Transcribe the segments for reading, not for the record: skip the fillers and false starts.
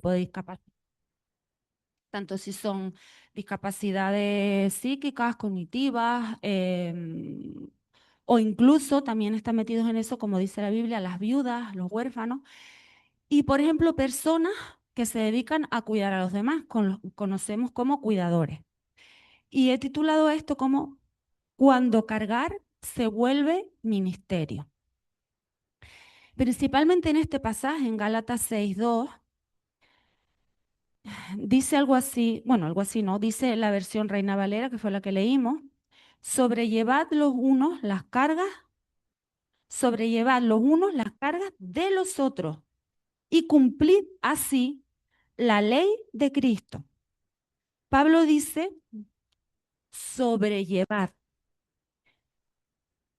tipo de discapacidad, tanto si son discapacidades psíquicas, cognitivas, o incluso también están metidos en eso, como dice la Biblia, las viudas, los huérfanos, y por ejemplo, personas que se dedican a cuidar a los demás, conocemos como cuidadores. Y he titulado esto como Cuando cargar se vuelve ministerio. Principalmente en este pasaje, en Gálatas 6:2, dice algo así, bueno, algo así, ¿no? Dice la versión Reina Valera, que fue la que leímos, sobrellevad los unos las cargas de los otros y cumplid así la ley de Cristo. Pablo dice sobrellevar.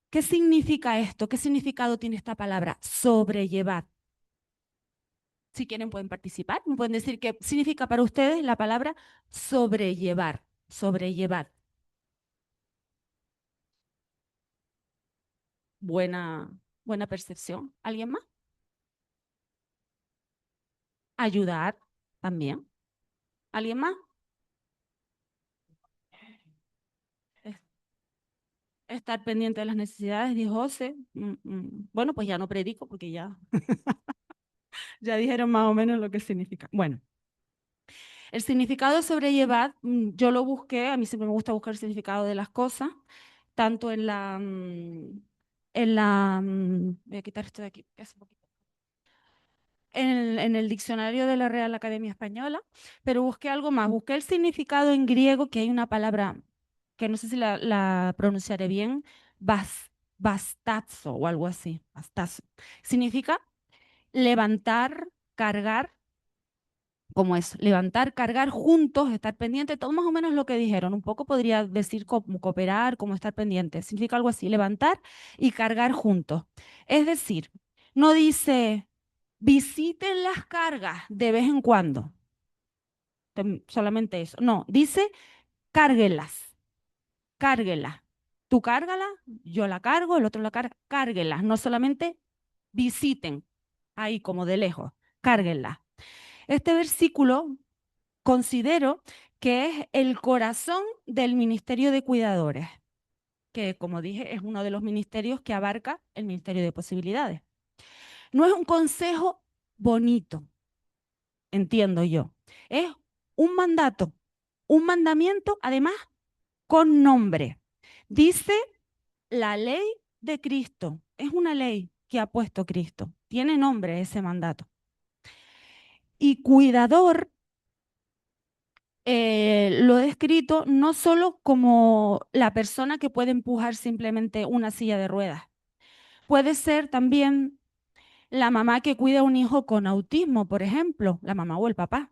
¿Qué significa esto? ¿Qué significado tiene esta palabra? Sobrellevar. Si quieren pueden participar, me pueden decir qué significa para ustedes la palabra sobrellevar, sobrellevar. Buena percepción. ¿Alguien más? Ayudar también. ¿Alguien más? Es- Estar pendiente de las necesidades, dijo José. Bueno, pues ya no predico porque ya, ya dijeron más o menos lo que significa. Bueno, el significado de sobrellevar, yo lo busqué, a mí siempre me gusta buscar el significado de las cosas, tanto voy a quitar esto de aquí, que hace poquito, en el diccionario de la Real Academia Española, pero busqué algo más, busqué el significado en griego, que hay una palabra que no sé si la pronunciaré bien, bastazo o algo así, bastazo. Significa levantar, cargar, como es levantar, cargar juntos, estar pendiente, todo más o menos lo que dijeron. Un poco podría decir como cooperar, como estar pendiente. Significa algo así, levantar y cargar juntos. Es decir, no dice visiten las cargas de vez en cuando, solamente eso. No, dice cárguelas, cárguelas. Tú cárgala, yo la cargo, el otro la carga, cárguelas, no solamente visiten ahí como de lejos, cárguenlas. Este versículo considero que es el corazón del Ministerio de Cuidadores, que como dije es uno de los ministerios que abarca el Ministerio de Posibilidades. No es un consejo bonito, entiendo yo, es un mandamiento además con nombre. Dice la ley de Cristo, es una ley que ha puesto Cristo, tiene nombre ese mandato. Y cuidador lo he descrito no solo como la persona que puede empujar simplemente una silla de ruedas, puede ser también la mamá que cuida a un hijo con autismo, por ejemplo, la mamá o el papá,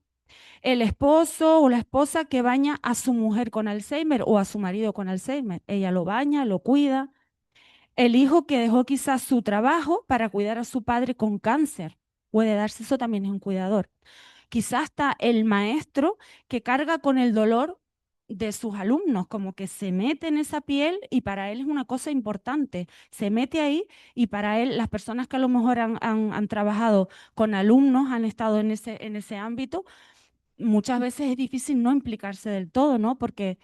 el esposo o la esposa que baña a su mujer con Alzheimer o a su marido con Alzheimer, ella lo baña, lo cuida, el hijo que dejó quizás su trabajo para cuidar a su padre con cáncer, puede darse, eso también es un cuidador. Quizás está el maestro que carga con el dolor de sus alumnos, como que se mete en esa piel y para él es una cosa importante. Se mete ahí y para él, las personas que a lo mejor han trabajado con alumnos, han estado en ese ámbito, muchas veces es difícil no implicarse del todo, ¿no? Porque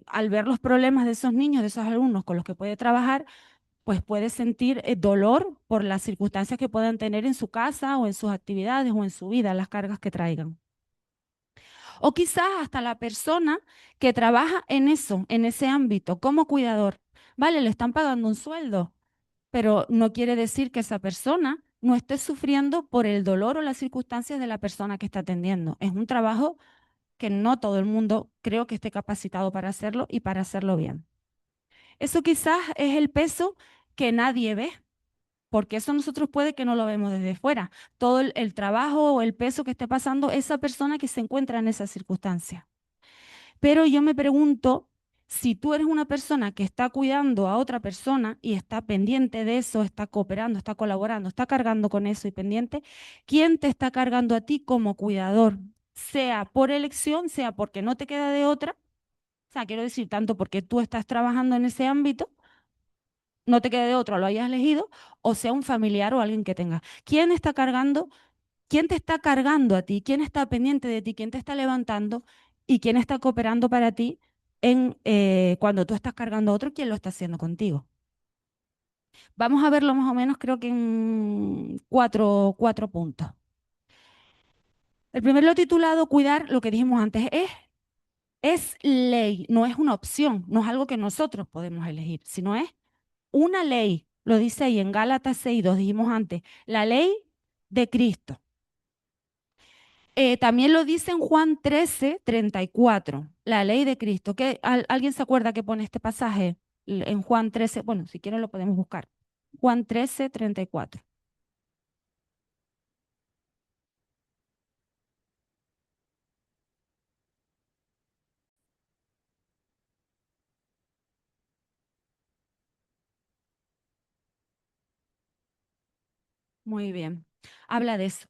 al ver los problemas de esos niños, de esos alumnos con los que puede trabajar, pues puede sentir dolor por las circunstancias que puedan tener en su casa o en sus actividades o en su vida, las cargas que traigan. O quizás hasta la persona que trabaja en eso, en ese ámbito, como cuidador. Vale, le están pagando un sueldo, pero no quiere decir que esa persona no esté sufriendo por el dolor o las circunstancias de la persona que está atendiendo. Es un trabajo que no todo el mundo creo que esté capacitado para hacerlo y para hacerlo bien. Eso quizás es el peso que nadie ve, porque eso nosotros puede que no lo vemos desde fuera. Todo el trabajo o el peso que esté pasando esa persona que se encuentra en esa circunstancia. Pero yo me pregunto, si tú eres una persona que está cuidando a otra persona y está pendiente de eso, está cooperando, está colaborando, está cargando con eso y pendiente, ¿quién te está cargando a ti como cuidador? Sea por elección, sea porque no te queda de otra, o sea, quiero decir, tanto porque tú estás trabajando en ese ámbito, no te quede de otro, lo hayas elegido, o sea un familiar o alguien que tenga. ¿Quién está cargando quién te está cargando a ti, quién está pendiente de ti, quién te está levantando y quién está cooperando para ti cuando tú estás cargando a otro, quién lo está haciendo contigo. Vamos a verlo más o menos, creo que en cuatro puntos. El primero lo titulado Cuidar, lo que dijimos antes, es ley, no es una opción, no es algo que nosotros podemos elegir, sino es una ley. Lo dice ahí en Gálatas 6:2, dijimos antes, la ley de Cristo. También lo dice en Juan 13:34, la ley de Cristo. ¿Alguien se acuerda que pone este pasaje en Juan 13? Bueno, si quieren lo podemos buscar. Juan 13:34. Muy bien. Habla de eso.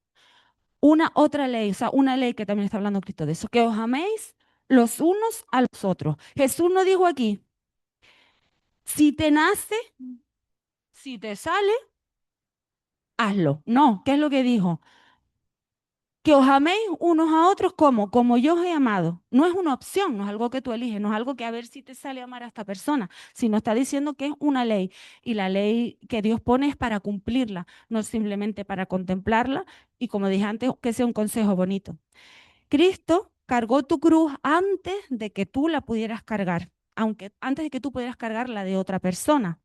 Una otra ley, o sea, una ley que también está hablando Cristo de eso, que os améis los unos a los otros. Jesús no dijo aquí, si te nace, si te sale, hazlo. No, ¿qué es lo que dijo? Que os améis unos a otros como yo os he amado. No es una opción, no es algo que tú eliges, no es algo que a ver si te sale amar a esta persona, sino está diciendo que es una ley. Y la ley que Dios pone es para cumplirla, no simplemente para contemplarla. Y como dije antes, que sea un consejo bonito. Cristo cargó tu cruz antes de que tú la pudieras cargar, aunque antes de que tú pudieras cargar la de otra persona,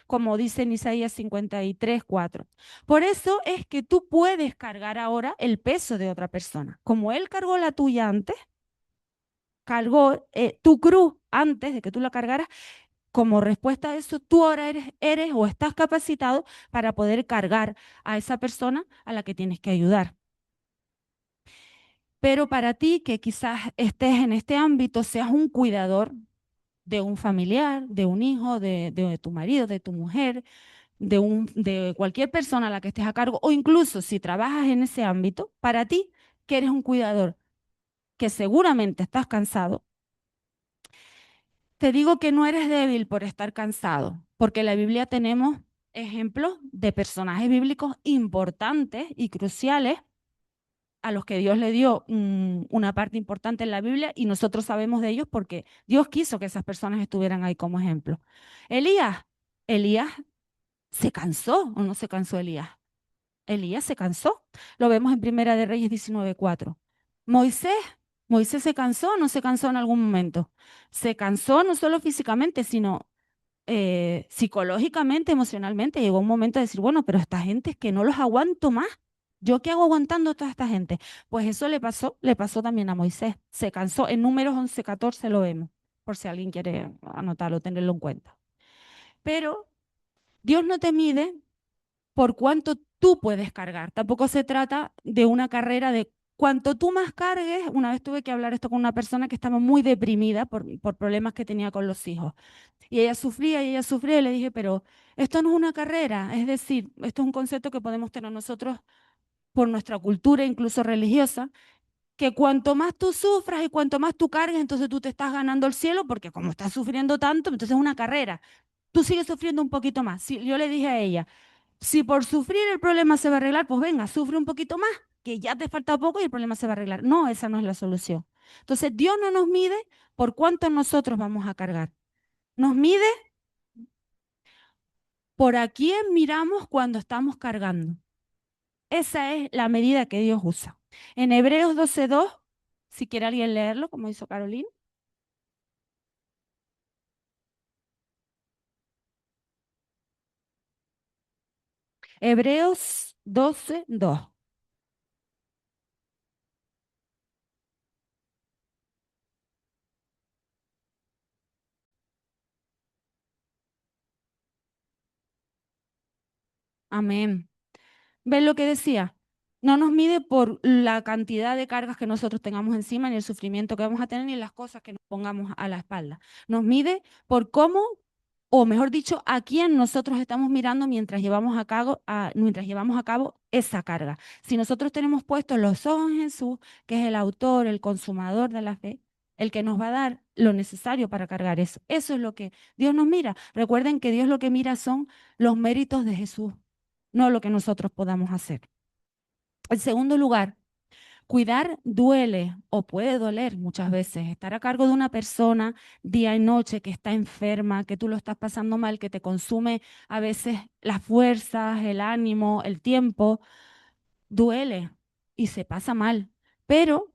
como dice en Isaías 53:4. Por eso es que tú puedes cargar ahora el peso de otra persona. Como Él cargó la tuya antes, cargó tu cruz antes de que tú la cargaras, como respuesta a eso, tú ahora eres o estás capacitado para poder cargar a esa persona a la que tienes que ayudar. Pero para ti, que quizás estés en este ámbito, seas un cuidador de un familiar, de un hijo, de tu marido, de tu mujer, de cualquier persona a la que estés a cargo, o incluso si trabajas en ese ámbito, para ti, que eres un cuidador, que seguramente estás cansado, te digo que no eres débil por estar cansado, porque en la Biblia tenemos ejemplos de personajes bíblicos importantes y cruciales a los que Dios le dio una parte importante en la Biblia y nosotros sabemos de ellos porque Dios quiso que esas personas estuvieran ahí como ejemplo. Elías, Elías se cansó o no se cansó Elías. Elías se cansó. Lo vemos en Primera de Reyes 19:4. Moisés, Moisés se cansó o no se cansó en algún momento. Se cansó no solo físicamente, sino psicológicamente, emocionalmente. Llegó un momento de decir, bueno, pero esta gente es que no los aguanto más. ¿Yo qué hago aguantando a toda esta gente? Pues eso le pasó también a Moisés. Se cansó. En Números 11:14 lo vemos, por si alguien quiere anotarlo, tenerlo en cuenta. Pero Dios no te mide por cuánto tú puedes cargar. Tampoco se trata de una carrera de cuanto tú más cargues. Una vez tuve que hablar esto con una persona que estaba muy deprimida por problemas que tenía con los hijos. Y ella sufría y le dije, pero esto no es una carrera. Es decir, esto es un concepto que podemos tener nosotros por nuestra cultura, incluso religiosa, que cuanto más tú sufras y cuanto más tú cargues, entonces tú te estás ganando el cielo, porque como estás sufriendo tanto, entonces es una carrera. Tú sigues sufriendo un poquito más. Si, yo le dije a ella, si por sufrir el problema se va a arreglar, pues venga, sufre un poquito más, que ya te falta poco y el problema se va a arreglar. No, esa no es la solución. Entonces, Dios no nos mide por cuánto nosotros vamos a cargar. Nos mide por a quién miramos cuando estamos cargando. Esa es la medida que Dios usa. En Hebreos 12:2, si quiere alguien leerlo, como hizo Carolina. Hebreos 12:2. Amén. ¿Ven lo que decía? No nos mide por la cantidad de cargas que nosotros tengamos encima, ni el sufrimiento que vamos a tener, ni las cosas que nos pongamos a la espalda. Nos mide por cómo, o mejor dicho, a quién nosotros estamos mirando mientras llevamos a cabo esa carga. Si nosotros tenemos puestos los ojos en Jesús, que es el autor, el consumador de la fe, el que nos va a dar lo necesario para cargar eso. Eso es lo que Dios nos mira. Recuerden que Dios lo que mira son los méritos de Jesús, no lo que nosotros podamos hacer. En segundo lugar, cuidar duele o puede doler muchas veces. Estar a cargo de una persona día y noche que está enferma, que tú lo estás pasando mal, que te consume a veces las fuerzas, el ánimo, el tiempo, duele y se pasa mal, pero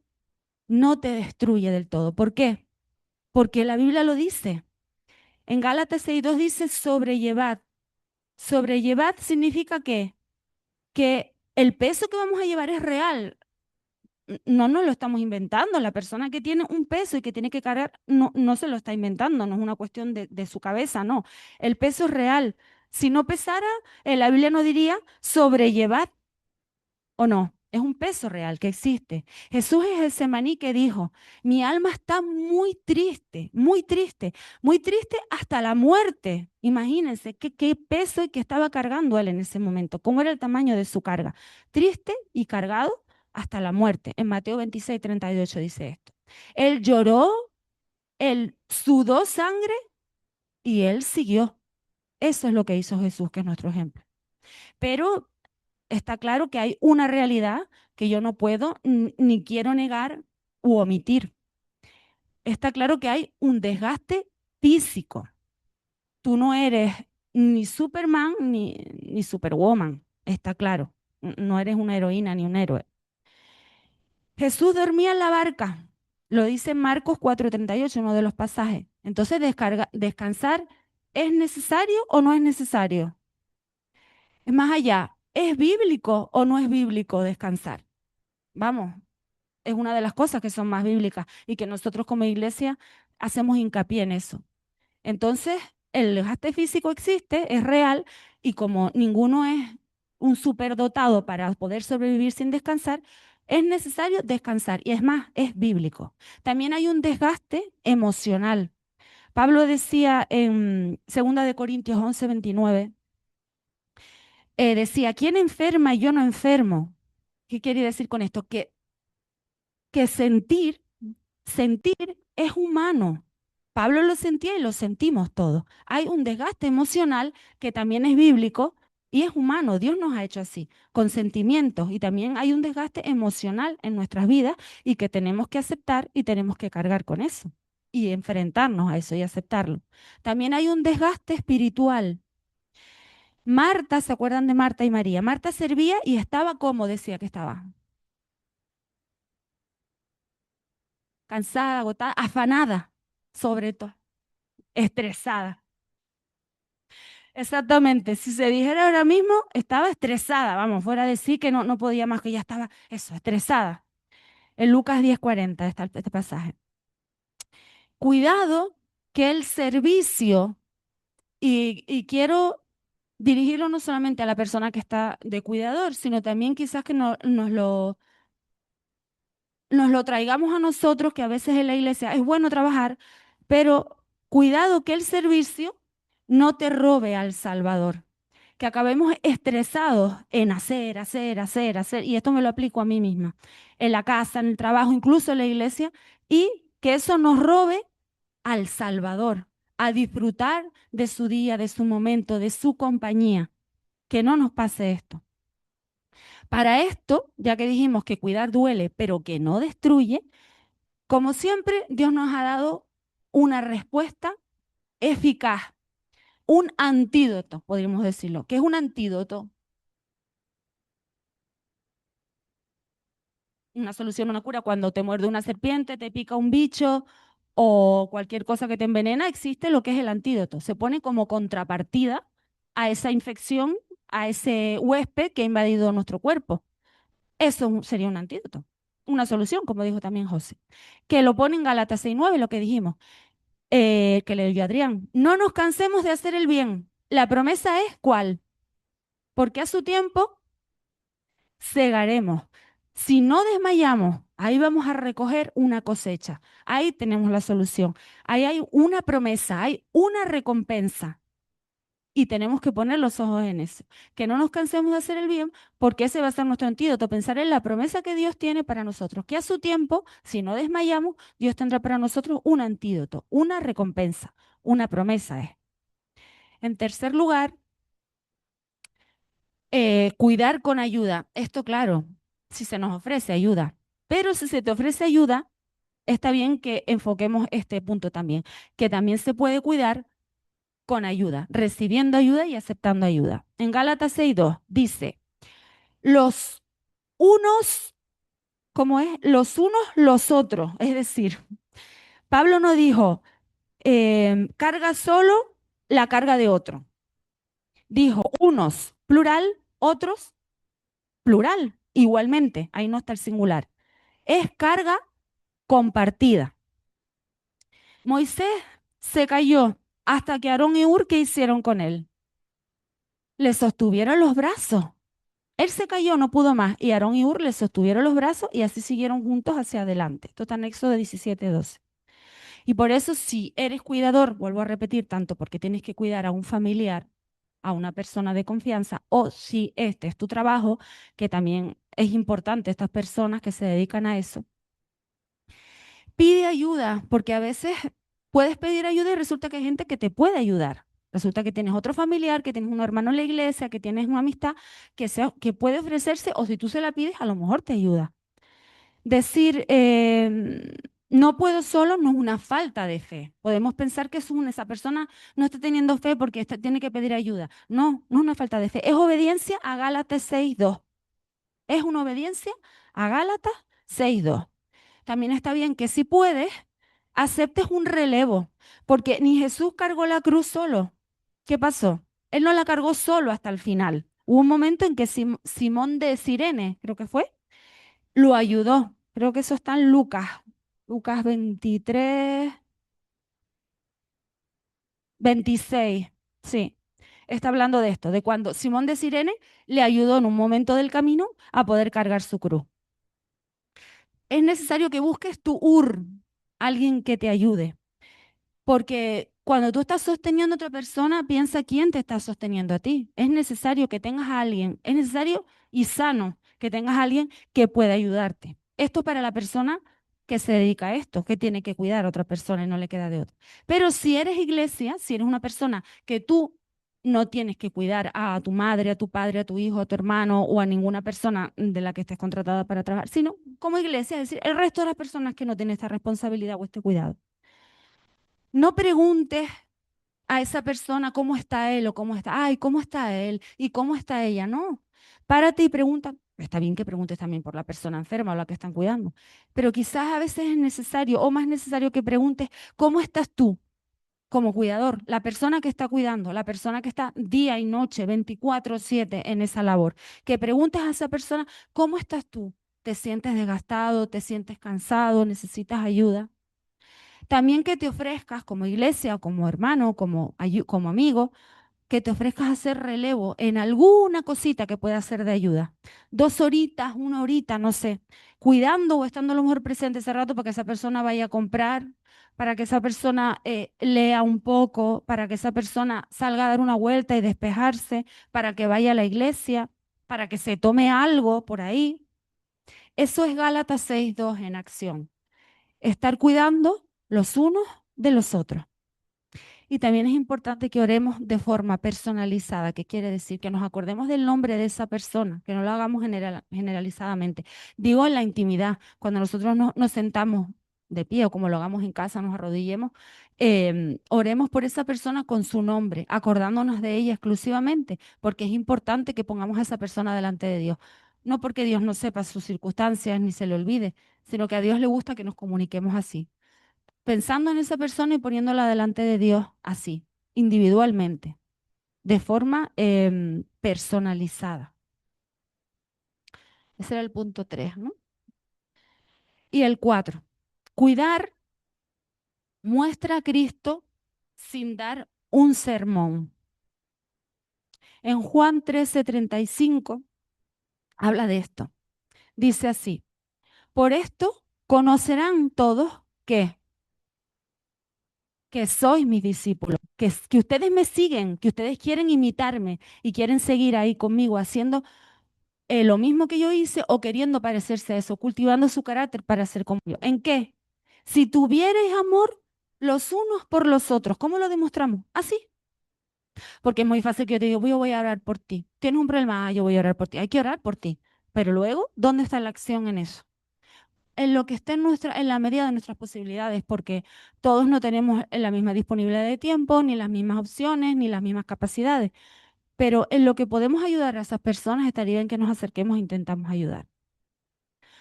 no te destruye del todo. ¿Por qué? Porque la Biblia lo dice. En Gálatas 6:2 dice sobrellevad. Sobrellevad significa que el peso que vamos a llevar es real. No nos lo estamos inventando. La persona que tiene un peso y que tiene que cargar no se lo está inventando, no es una cuestión de su cabeza, no. El peso es real. Si no pesara, la Biblia no diría sobrellevad o no. Es un peso real que existe. Jesús es el semaní que dijo, mi alma está muy triste hasta la muerte. Imagínense qué peso y que estaba cargando él en ese momento, cómo era el tamaño de su carga. Triste y cargado hasta la muerte. En Mateo 26:38 dice esto. Él lloró, él sudó sangre y él siguió. Eso es lo que hizo Jesús, que es nuestro ejemplo. Pero está claro que hay una realidad que yo no puedo ni quiero negar u omitir. Está claro que hay un desgaste físico. Tú no eres ni Superman ni Superwoman, está claro. No eres una heroína ni un héroe. Jesús dormía en la barca, lo dice Marcos 4:38, uno de los pasajes. Entonces, descansar, ¿es necesario o no es necesario? Es más allá, ¿es bíblico o no es bíblico descansar? Vamos, es una de las cosas que son más bíblicas y que nosotros como iglesia hacemos hincapié en eso. Entonces, el desgaste físico existe, es real, y como ninguno es un superdotado para poder sobrevivir sin descansar, es necesario descansar. Y es más, es bíblico. También hay un desgaste emocional. Pablo decía en 2 Corintios 11:29, decía, ¿quién enferma y yo no enfermo? ¿Qué quiere decir con esto? Que sentir es humano. Pablo lo sentía y lo sentimos todos. Hay un desgaste emocional que también es bíblico y es humano. Dios nos ha hecho así, con sentimientos. Y también hay un desgaste emocional en nuestras vidas y que tenemos que aceptar y tenemos que cargar con eso y enfrentarnos a eso y aceptarlo. También hay un desgaste espiritual. Marta, ¿se acuerdan de Marta y María? Marta servía y estaba como decía que estaba, cansada, agotada, afanada, sobre todo, estresada. Exactamente, si se dijera ahora mismo, estaba estresada, vamos, fuera de sí que no podía más, que ya estaba, eso, estresada. En Lucas 10:40 está este pasaje. Cuidado que el servicio, y quiero dirigirlo no solamente a la persona que está de cuidador, sino también quizás que nos lo traigamos a nosotros, que a veces en la iglesia es bueno trabajar, pero cuidado que el servicio no te robe al Salvador, que acabemos estresados en hacer, y esto me lo aplico a mí misma, en la casa, en el trabajo, incluso en la iglesia, y que eso nos robe al Salvador, a disfrutar de su día, de su momento, de su compañía, que no nos pase esto. Para esto, ya que dijimos que cuidar duele, pero que no destruye, como siempre, Dios nos ha dado una respuesta eficaz, un antídoto, podríamos decirlo. ¿Qué es un antídoto? Una solución, una cura. Cuando te muerde una serpiente, te pica un bicho o cualquier cosa que te envenena, existe lo que es el antídoto. Se pone como contrapartida a esa infección, a ese huésped que ha invadido nuestro cuerpo. Eso sería un antídoto, una solución, como dijo también José. Que lo pone en Gálatas 6:9, lo que dijimos. Que le dio Adrián, no nos cansemos de hacer el bien. La promesa es ¿cuál? Porque a su tiempo segaremos. Si no desmayamos, ahí vamos a recoger una cosecha. Ahí tenemos la solución. Ahí hay una promesa, hay una recompensa. Y tenemos que poner los ojos en eso. Que no nos cansemos de hacer el bien, porque ese va a ser nuestro antídoto. Pensar en la promesa que Dios tiene para nosotros. Que a su tiempo, si no desmayamos, Dios tendrá para nosotros un antídoto, una recompensa, una promesa es. En tercer lugar, cuidar con ayuda. Esto, claro. si se nos ofrece ayuda. Pero si se te ofrece ayuda, está bien que enfoquemos este punto también, que también se puede cuidar con ayuda, recibiendo ayuda y aceptando ayuda. En Gálatas 6:2 dice, los unos, ¿cómo es? Los unos, los otros. Es decir, Pablo no dijo, carga solo la carga de otro. Dijo unos, plural, otros, plural. Igualmente, ahí no está el singular. Es carga compartida. Moisés se cayó hasta que Aarón y Hur, ¿qué hicieron con él? Le sostuvieron los brazos. Él se cayó, no pudo más, y Aarón y Hur le sostuvieron los brazos y así siguieron juntos hacia adelante. Esto está en Éxodo 17:12. Y por eso, si eres cuidador, vuelvo a repetir, tanto porque tienes que cuidar a un familiar, a una persona de confianza, o si este es tu trabajo, que también es importante, estas personas que se dedican a eso, pide ayuda, porque a veces puedes pedir ayuda y resulta que hay gente que te puede ayudar. Resulta que tienes otro familiar, que tienes un hermano en la iglesia, que tienes una amistad que puede ofrecerse, o si tú se la pides, a lo mejor te ayuda. Decir, no puedo solo no es una falta de fe. Podemos pensar que esa persona no está teniendo fe porque tiene que pedir ayuda. No, no es una falta de fe. Es obediencia a Gálatas 6:2. Es una obediencia a Gálatas 6:2. También está bien que si puedes, aceptes un relevo, porque ni Jesús cargó la cruz solo. ¿Qué pasó? Él no la cargó solo hasta el final. Hubo un momento en que Simón de Cirene, creo que fue, lo ayudó. Creo que eso está en Lucas. Lucas 23, 26. Sí. Está hablando de esto, de cuando Simón de Cirene le ayudó en un momento del camino a poder cargar su cruz. Es necesario que busques tu alguien que te ayude. Porque cuando tú estás sosteniendo a otra persona, piensa quién te está sosteniendo a ti. Es necesario que tengas a alguien, es necesario y sano que tengas a alguien que pueda ayudarte. Esto para la persona que se dedica a esto, que tiene que cuidar a otra persona y no le queda de otra. Pero si eres iglesia, si eres una persona que tú no tienes que cuidar a tu madre, a tu padre, a tu hijo, a tu hermano o a ninguna persona de la que estés contratada para trabajar, sino como iglesia, es decir, el resto de las personas que no tienen esta responsabilidad o este cuidado. No preguntes a esa persona cómo está él o cómo está, ay, cómo está él y cómo está ella. No, párate y pregunta. Está bien que preguntes también por la persona enferma o la que están cuidando, pero quizás a veces es necesario o más necesario que preguntes cómo estás tú como cuidador, la persona que está cuidando, la persona que está día y noche, 24/7 en esa labor. Que preguntes a esa persona cómo estás tú. ¿Te sientes desgastado? ¿Te sientes cansado? ¿Necesitas ayuda? También que te ofrezcas como iglesia, como hermano, como amigo, que te ofrezcas hacer relevo en alguna cosita que pueda ser de ayuda. 2 horitas, 1 horita, no sé, cuidando o estando a lo mejor presente ese rato para que esa persona vaya a comprar, para que esa persona lea un poco, para que esa persona salga a dar una vuelta y despejarse, para que vaya a la iglesia, para que se tome algo por ahí. Eso es Gálatas 6:2 en acción. Estar cuidando los unos de los otros. Y también es importante que oremos de forma personalizada, que quiere decir que nos acordemos del nombre de esa persona, que no lo hagamos generalizadamente. Digo en la intimidad, cuando nosotros nos sentamos de pie o como lo hagamos en casa, nos arrodillemos, oremos por esa persona con su nombre, acordándonos de ella exclusivamente, porque es importante que pongamos a esa persona delante de Dios. No porque Dios no sepa sus circunstancias ni se le olvide, sino que a Dios le gusta que nos comuniquemos así, pensando en esa persona y poniéndola delante de Dios así, individualmente, de forma personalizada. Ese era el punto 3, ¿no? Y el 4, cuidar muestra a Cristo sin dar un sermón. En Juan 13:35 habla de esto. Dice así, por esto conocerán todos que sois mis discípulos, que ustedes me siguen, que ustedes quieren imitarme y quieren seguir ahí conmigo haciendo lo mismo que yo hice o queriendo parecerse a eso, cultivando su carácter para ser como yo. ¿En qué? Si tuvierais amor los unos por los otros, ¿cómo lo demostramos? Así. Porque es muy fácil que yo te diga, voy a orar por ti. ¿Tienes un problema? Ah, yo voy a orar por ti. Hay que orar por ti. Pero luego, ¿dónde está la acción en eso? En lo que esté en la medida de nuestras posibilidades, porque todos no tenemos la misma disponibilidad de tiempo, ni las mismas opciones, ni las mismas capacidades. Pero en lo que podemos ayudar a esas personas estaría bien que nos acerquemos e intentamos ayudar.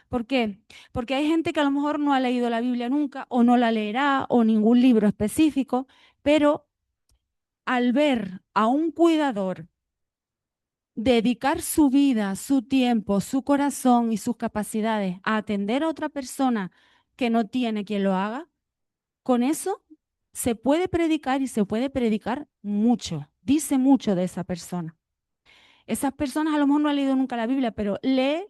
¿Por qué? Porque hay gente que a lo mejor no ha leído la Biblia nunca o no la leerá o ningún libro específico, pero al ver a un cuidador dedicar su vida, su tiempo, su corazón y sus capacidades a atender a otra persona que no tiene quien lo haga, con eso se puede predicar y se puede predicar mucho, dice mucho de esa persona. Esas personas a lo mejor no han leído nunca la Biblia, pero lee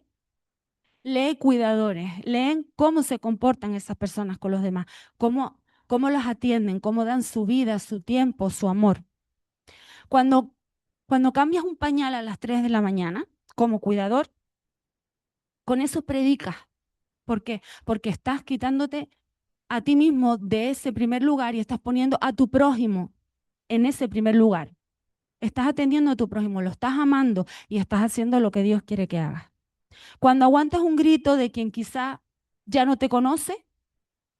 cuidadores, leen cómo se comportan esas personas con los demás, cómo las atienden, cómo dan su vida, su tiempo, su amor. Cuando, cuando cambias un pañal a las 3 de la mañana, como cuidador, con eso predicas. ¿Por qué? Porque estás quitándote a ti mismo de ese primer lugar y estás poniendo a tu prójimo en ese primer lugar. Estás atendiendo a tu prójimo, lo estás amando y estás haciendo lo que Dios quiere que hagas. Cuando aguantas un grito de quien quizá ya no te conoce,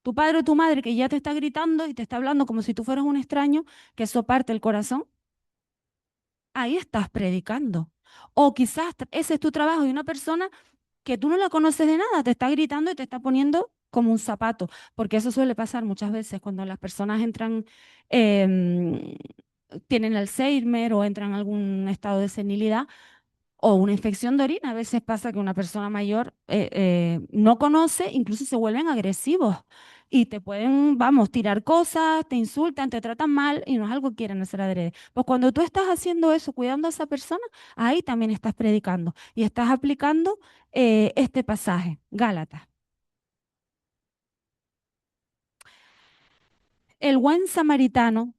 tu padre o tu madre que ya te está gritando y te está hablando como si tú fueras un extraño, que eso parte el corazón, ahí estás predicando. O quizás ese es tu trabajo y una persona que tú no la conoces de nada te está gritando y te está poniendo como un zapato, porque eso suele pasar muchas veces cuando las personas entran, em, tienen Alzheimer o entran en algún estado de senilidad o una infección de orina. A veces pasa que una persona mayor no conoce, incluso se vuelven agresivos y te pueden, vamos, tirar cosas, te insultan, te tratan mal y no es algo que quieran hacer adrede. Pues cuando tú estás haciendo eso, cuidando a esa persona, ahí también estás predicando y estás aplicando este pasaje, Gálatas. El buen samaritano,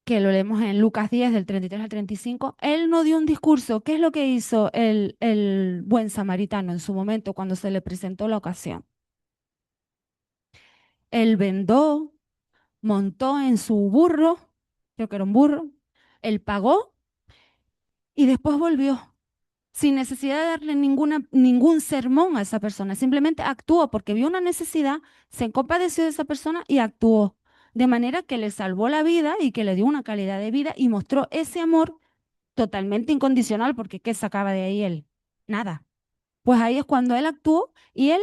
que lo leemos en Lucas 10, del 33 al 35, él no dio un discurso. ¿Qué es lo que hizo el buen samaritano en su momento cuando se le presentó la ocasión? Él vendó, montó en su burro, creo que era un burro, él pagó y después volvió, sin necesidad de darle ningún sermón a esa persona. Simplemente actuó porque vio una necesidad, se compadeció de esa persona y actuó. De manera que le salvó la vida y que le dio una calidad de vida y mostró ese amor totalmente incondicional, porque ¿qué sacaba de ahí él? Nada. Pues ahí es cuando él actuó y él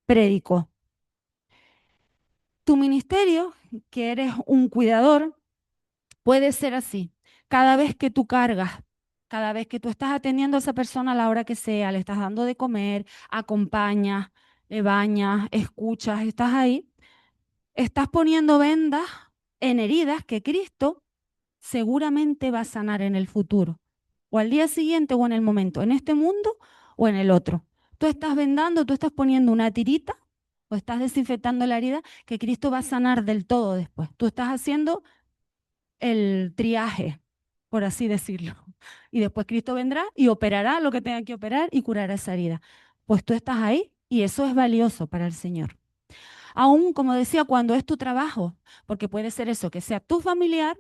predicó. Tu ministerio, que eres un cuidador, puede ser así. Cada vez que tú cargas, cada vez que tú estás atendiendo a esa persona a la hora que sea, le estás dando de comer, acompañas, le bañas, escuchas, estás ahí, estás poniendo vendas en heridas que Cristo seguramente va a sanar en el futuro, o al día siguiente o en el momento, en este mundo o en el otro. Tú estás vendando, tú estás poniendo una tirita o estás desinfectando la herida que Cristo va a sanar del todo después. Tú estás haciendo el triaje, por así decirlo. Y después Cristo vendrá y operará lo que tenga que operar y curará esa herida. Pues tú estás ahí y eso es valioso para el Señor. Aún, como decía, cuando es tu trabajo, porque puede ser eso, que sea tu familiar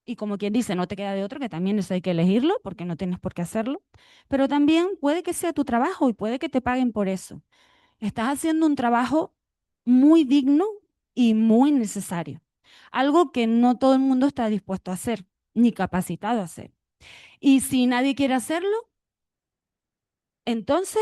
y como quien dice, no te queda de otro, que también eso hay que elegirlo porque no tienes por qué hacerlo, pero también puede que sea tu trabajo y puede que te paguen por eso. Estás haciendo un trabajo muy digno y muy necesario, algo que no todo el mundo está dispuesto a hacer ni capacitado a hacer. Y si nadie quiere hacerlo, entonces,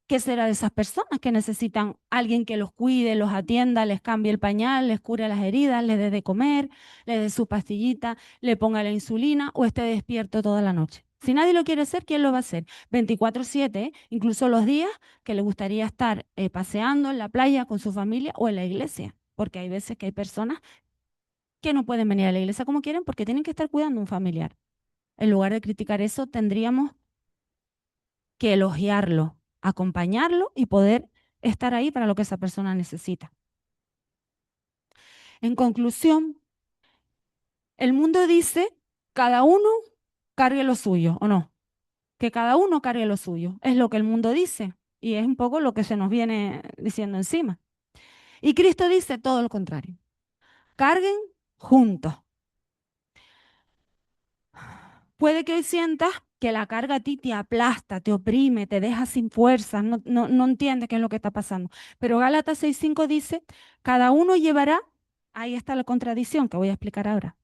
¿qué será de esas personas que necesitan alguien que los cuide, los atienda, les cambie el pañal, les cure las heridas, les dé de comer, les dé su pastillita, le ponga la insulina o esté despierto toda la noche? Si nadie lo quiere hacer, ¿quién lo va a hacer? 24/7, incluso los días que le gustaría estar paseando en la playa con su familia o en la iglesia, porque hay veces que hay personas que no pueden venir a la iglesia como quieren porque tienen que estar cuidando a un familiar. En lugar de criticar eso, tendríamos que elogiarlo, acompañarlo y poder estar ahí para lo que esa persona necesita. En conclusión, el mundo dice, cada uno cargue lo suyo, ¿o no? Que cada uno cargue lo suyo. Es lo que el mundo dice y es un poco lo que se nos viene diciendo encima. Y Cristo dice todo lo contrario. Carguen juntos. Puede que hoy sientas que la carga a ti te aplasta, te oprime, te deja sin fuerzas, no entiendes qué es lo que está pasando. Pero Gálatas 6:5 dice, cada uno llevará, ahí está la contradicción que voy a explicar ahora,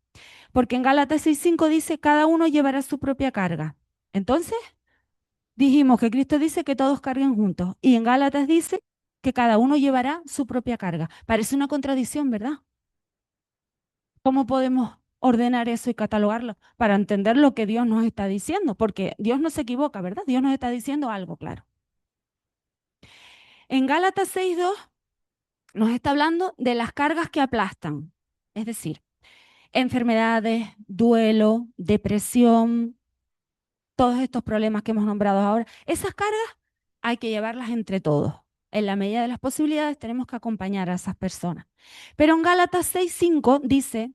porque en Gálatas 6:5 dice, cada uno llevará su propia carga. Entonces, dijimos que Cristo dice que todos carguen juntos, y en Gálatas dice que cada uno llevará su propia carga. Parece una contradicción, ¿verdad? ¿Cómo podemos ordenar eso y catalogarlo para entender lo que Dios nos está diciendo? Porque Dios no se equivoca, ¿verdad? Dios nos está diciendo algo, claro. En Gálatas 6:2 nos está hablando de las cargas que aplastan, es decir, enfermedades, duelo, depresión, todos estos problemas que hemos nombrado ahora. Esas cargas hay que llevarlas entre todos. En la medida de las posibilidades tenemos que acompañar a esas personas. Pero en Gálatas 6:5 dice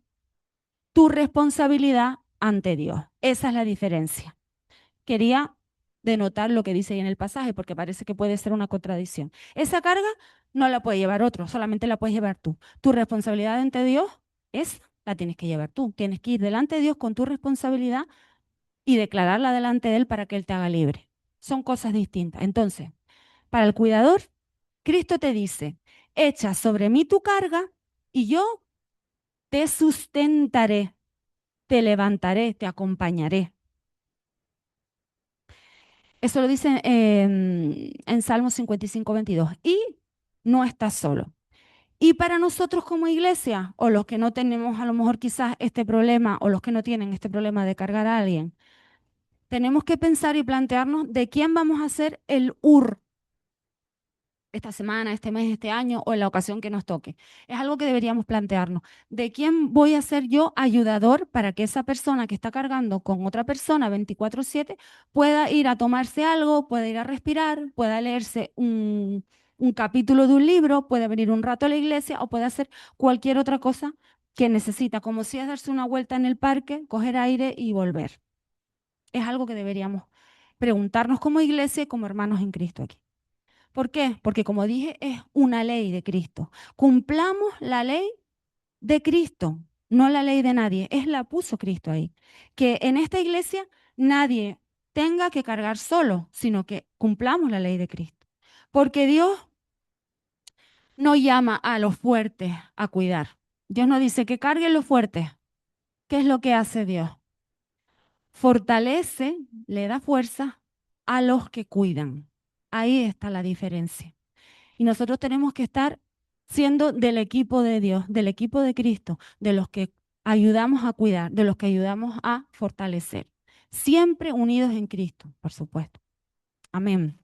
tu responsabilidad ante Dios. Esa es la diferencia. Quería denotar lo que dice ahí en el pasaje porque parece que puede ser una contradicción. Esa carga no la puede llevar otro, solamente la puedes llevar tú. Tu responsabilidad ante Dios es la tienes que llevar tú. Tienes que ir delante de Dios con tu responsabilidad y declararla delante de Él para que Él te haga libre. Son cosas distintas. Entonces, para el cuidador, Cristo te dice, echa sobre mí tu carga y yo te sustentaré, te levantaré, te acompañaré. Eso lo dice en Salmo 55:22. Y no estás solo. Y para nosotros como iglesia, o los que no tenemos a lo mejor quizás este problema, o los que no tienen este problema de cargar a alguien, tenemos que pensar y plantearnos de quién vamos a ser el esta semana, este mes, este año o en la ocasión que nos toque. Es algo que deberíamos plantearnos. ¿De quién voy a ser yo ayudador para que esa persona que está cargando con otra persona 24/7 pueda ir a tomarse algo, pueda ir a respirar, pueda leerse un capítulo de un libro, pueda venir un rato a la iglesia o pueda hacer cualquier otra cosa que necesita, como si es darse una vuelta en el parque, coger aire y volver? Es algo que deberíamos preguntarnos como iglesia y como hermanos en Cristo aquí. ¿Por qué? Porque como dije, es una ley de Cristo. Cumplamos la ley de Cristo, no la ley de nadie. Es la puso Cristo ahí. Que en esta iglesia nadie tenga que cargar solo, sino que cumplamos la ley de Cristo. Porque Dios no llama a los fuertes a cuidar. Dios no dice que carguen los fuertes. ¿Qué es lo que hace Dios? Fortalece, le da fuerza a los que cuidan. Ahí está la diferencia. Y nosotros tenemos que estar siendo del equipo de Dios, del equipo de Cristo, de los que ayudamos a cuidar, de los que ayudamos a fortalecer. Siempre unidos en Cristo, por supuesto. Amén.